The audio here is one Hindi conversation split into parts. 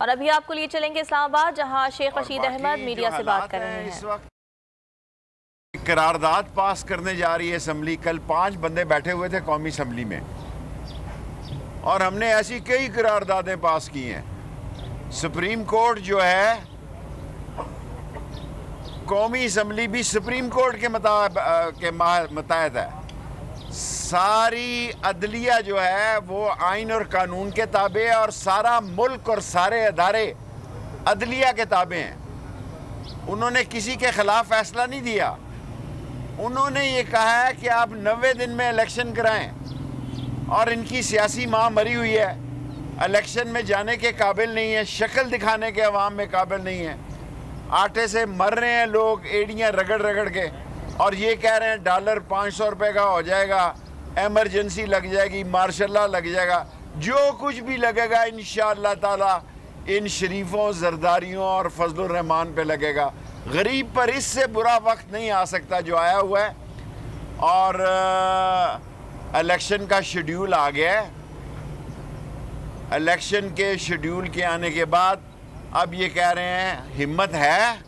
और अभी आपको लिए चलेंगे इस्लामाबाद, जहां शेख रशीद अहमद मीडिया से बात कर रहे हैं। इस वक्त करारदाद पास करने जा रही है असम्बली। कल 5 बंदे बैठे हुए थे कौमी असम्बली में और हमने ऐसी कई करारदादें पास की हैं। सुप्रीम कोर्ट जो है, कौमी असम्बली भी सुप्रीम कोर्ट के मुताबिक है। सारी अदलिया जो है वो आइन और कानून के ताबे है और सारा मुल्क और सारे अदारे अदलिया के ताबे हैं। उन्होंने किसी के खिलाफ फैसला नहीं दिया। उन्होंने ये कहा है कि आप 90 दिन में इलेक्शन कराएं और इनकी सियासी माँ मरी हुई है, इलेक्शन में जाने के काबिल नहीं है, शक्ल दिखाने के अवाम में काबिल नहीं है। आटे से मर रहे हैं लोग एड़ियाँ रगड़ रगड़ के और ये कह रहे हैं डॉलर 500 रुपये का हो जाएगा, एमरजेंसी लग जाएगी, मार्शल लॉ लग जाएगा। जो कुछ भी लगेगा इंशाअल्लाह ताला इन शरीफों, जरदारियों और फजलुर रहमान पे लगेगा। गरीब पर इससे बुरा वक्त नहीं आ सकता जो आया हुआ है। और इलेक्शन का शेड्यूल आ गया है। इलेक्शन के शेड्यूल के आने के बाद अब ये कह रहे हैं हिम्मत है।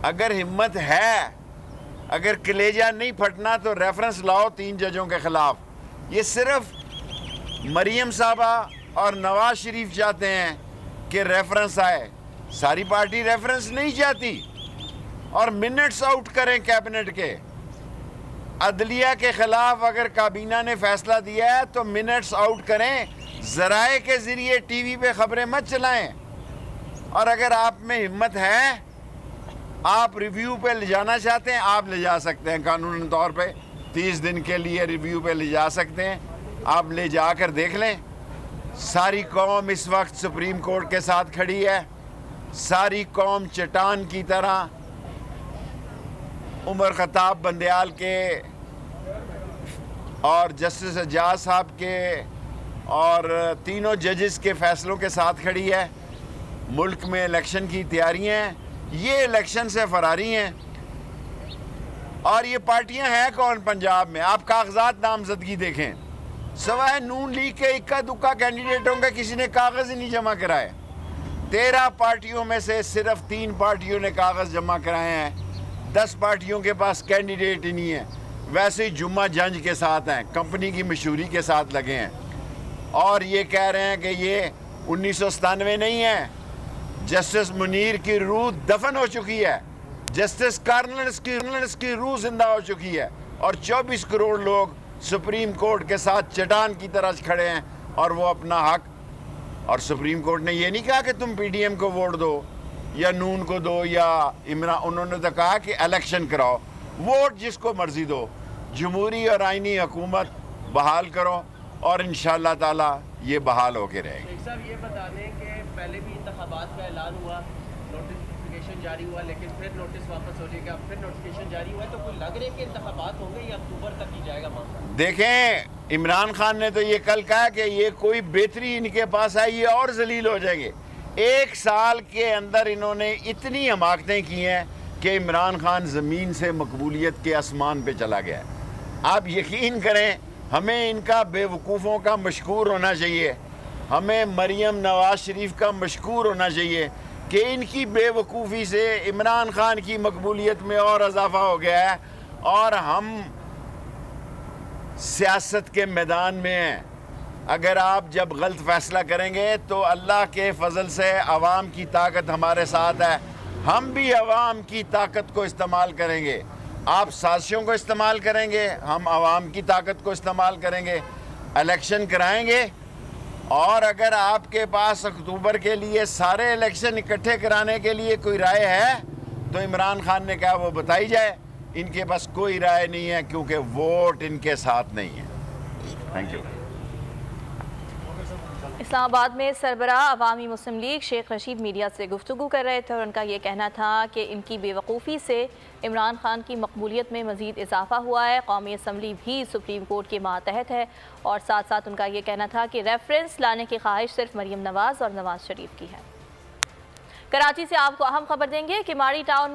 अगर हिम्मत है, अगर कलेजा नहीं फटना तो रेफरेंस लाओ 3 जजों के खिलाफ। ये सिर्फ मरियम साहबा और नवाज शरीफ चाहते हैं कि रेफरेंस आए, सारी पार्टी रेफरेंस नहीं चाहती। और मिनट्स आउट करें कैबिनेट के। अदलिया के खिलाफ अगर काबीना ने फैसला दिया है तो मिनट्स आउट करें, जराए के जरिए टीवी पे खबरें मत चलाएं। और अगर आप में हिम्मत है, आप रिव्यू पे ले जाना चाहते हैं, आप ले जा सकते हैं। कानूनी तौर पे 30 दिन के लिए रिव्यू पे ले जा सकते हैं। आप ले जाकर देख लें। सारी कौम इस वक्त सुप्रीम कोर्ट के साथ खड़ी है। सारी कौम चट्टान की तरह उमर खताब बंदयाल के और जस्टिस एजाज साहब के और तीनों जजेस के फैसलों के साथ खड़ी है। मुल्क में इलेक्शन की तैयारियां हैं। ये इलेक्शन से फरारी हैं। और ये पार्टियां हैं कौन पंजाब में? आप कागजात नामजदगी देखें, सवाए नून लीग के इक्का दुक्का कैंडिडेटों के किसी ने कागज ही नहीं जमा कराए। 13 पार्टियों में से सिर्फ 3 पार्टियों ने कागज जमा कराए हैं। 10 पार्टियों के पास कैंडिडेट ही नहीं है। वैसे ही जुम्मा जंज के साथ हैं, कंपनी की मशहूरी के साथ लगे हैं। और ये कह रहे हैं कि ये 1997 नहीं है। जस्टिस मुनीर की रूह दफन हो चुकी है। जस्टिस कार्नल्स की रूह जिंदा हो चुकी है। और 24 करोड़ लोग सुप्रीम कोर्ट के साथ चट्टान की तरह खड़े हैं और वो अपना हक। और सुप्रीम कोर्ट ने ये नहीं कहा कि तुम पीडीएम को वोट दो या नून को दो या इमरान। उन्होंने तो कहा कि इलेक्शन कराओ, वोट जिसको मर्जी दो, जमहूरी और आइनी हुकूमत बहाल करो और इंशाअल्लाह ताला ये बहाल होके रहेगी। साहब ये बता दें कि पहले भी इंतखाबात का ऐलान हुआ, नोटिफिकेशन जारी हुआ, लेकिन फिर नोटिस वापस हो जाएगा, फिर नोटिफिकेशन जारी हुआ, तो कोई लग रहा है कि इंतखाबात होंगे या अक्टूबर तक ही जाएगा मामला? देखें, इमरान खान ने तो ये कल कहा कि ये कोई बेहतरी इनके पास है, ये और जलील हो जाएंगे। 1 साल के अंदर इन्होंने इतनी हमाकतें की हैं कि इमरान खान ज़मीन से मकबूलियत के आसमान पे चला गया है। आप यकीन करें, हमें इनका बेवकूफ़ों का मशकूर होना चाहिए। हमें मरियम नवाज शरीफ का मशकूर होना चाहिए कि इनकी बेवकूफ़ी से इमरान खान की मकबूलियत में और इजाफा हो गया है। और हम सियासत के मैदान में हैं। अगर आप जब गलत फ़ैसला करेंगे तो अल्लाह के फजल से अवाम की ताकत हमारे साथ है। हम भी अवाम की ताकत को इस्तेमाल करेंगे। आप साजिशों को इस्तेमाल करेंगे, हम अवाम की ताकत को इस्तेमाल करेंगे, इलेक्शन कराएंगे। और अगर आपके पास अक्टूबर के लिए सारे इलेक्शन इकट्ठे कराने के लिए कोई राय है तो इमरान खान ने कहा वो बताई जाए। इनके पास कोई राय नहीं है क्योंकि वोट इनके साथ नहीं है। Thank you. इस्लामाबाद में सरबराह अवामी मुस्लिम लीग शेख रशीद मीडिया से गुफ्तगू कर रहे थे और उनका ये कहना था कि इनकी बेवकूफ़ी से इमरान खान की मकबूलियत में मज़ीद इजाफा हुआ है। कौमी असम्बली भी सुप्रीम कोर्ट के मातहत है। और साथ साथ उनका ये कहना था कि रेफरेंस लाने की ख्वाहिश सिर्फ मरियम नवाज़ और नवाज़ शरीफ की है। कराची से आपको अहम खबर देंगे कि माड़ी टाउन में